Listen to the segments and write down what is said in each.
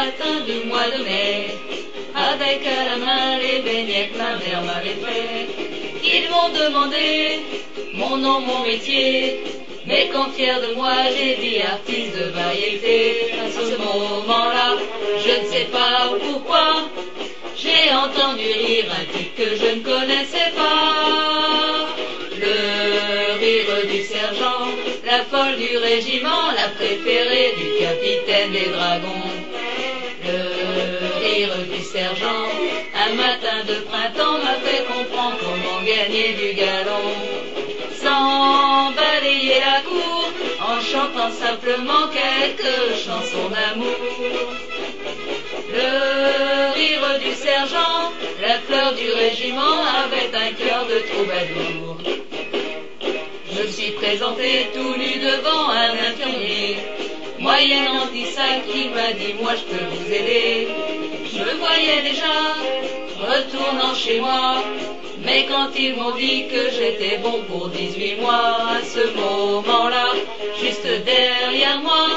matin du mois de mai, avec à la main les beignets que ma mère m'avait fait. Ils m'ont demandé mon nom, mon métier, mais quand fier de moi j'ai dit artiste de variété. À ce moment-là, je ne sais pas pourquoi, j'ai entendu rire un type que je ne connaissais pas. Le rire du sergent, la folle du régiment, la préférée du capitaine des dragons. Le rire du sergent, un matin de printemps m'a fait comprendre comment gagner du galon. Sans balayer la cour, en chantant simplement quelques chansons d'amour. Le rire du sergent, la fleur du régiment, avait un cœur de troubadour. Je me suis présenté tout nu devant un infirmier, moyennant 10 sacs, il m'a dit moi je peux vous aider. Je me voyais déjà retournant chez moi, mais quand ils m'ont dit que j'étais bon pour 18 mois, à ce moment-là, juste derrière moi,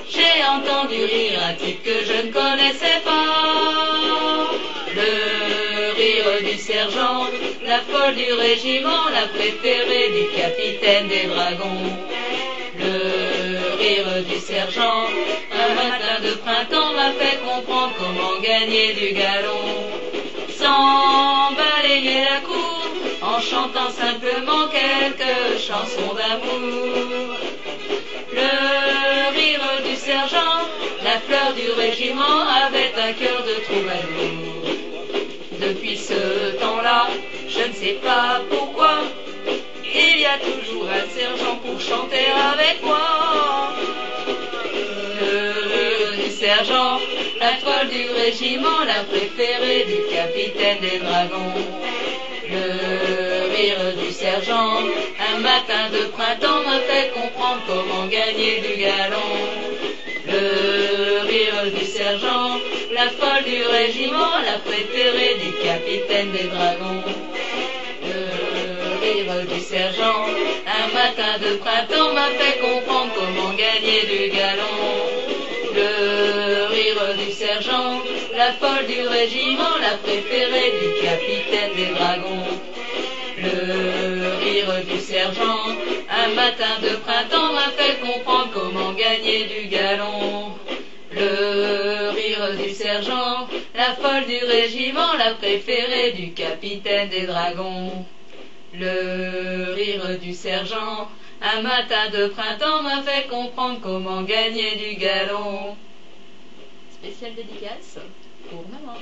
j'ai entendu rire un type que je ne connaissais pas. Le rire du sergent, la folle du régiment, la préférée du capitaine des dragons. Le rire du sergent, un matin de printemps m'a fait comprendre comment gagner du galon. Sans balayer la cour, en chantant simplement quelques chansons d'amour. Le rire du sergent, la fleur du régiment, avait un cœur de troubadour. Depuis ce temps-là, je ne sais pas pourquoi, il y a toujours un sergent pour chanter avec moi. Le rire du sergent, la folle du régiment, la préférée du capitaine des dragons. Le rire du sergent, un matin de printemps m'a fait comprendre comment gagner du galon. Le rire du sergent, la folle du régiment, la préférée du capitaine des dragons. Le rire du sergent, un matin de printemps m'a fait comprendre comment gagner du galon. Le rire du sergent, la folle du régiment, la préférée du capitaine des dragons. Le rire du sergent, un matin de printemps m'a fait comprendre comment gagner du galon. Le rire du sergent, la folle du régiment, la préférée du capitaine des dragons. Le rire du sergent, un matin de printemps m'a fait comprendre comment gagner du galon. Spéciale dédicace pour maman.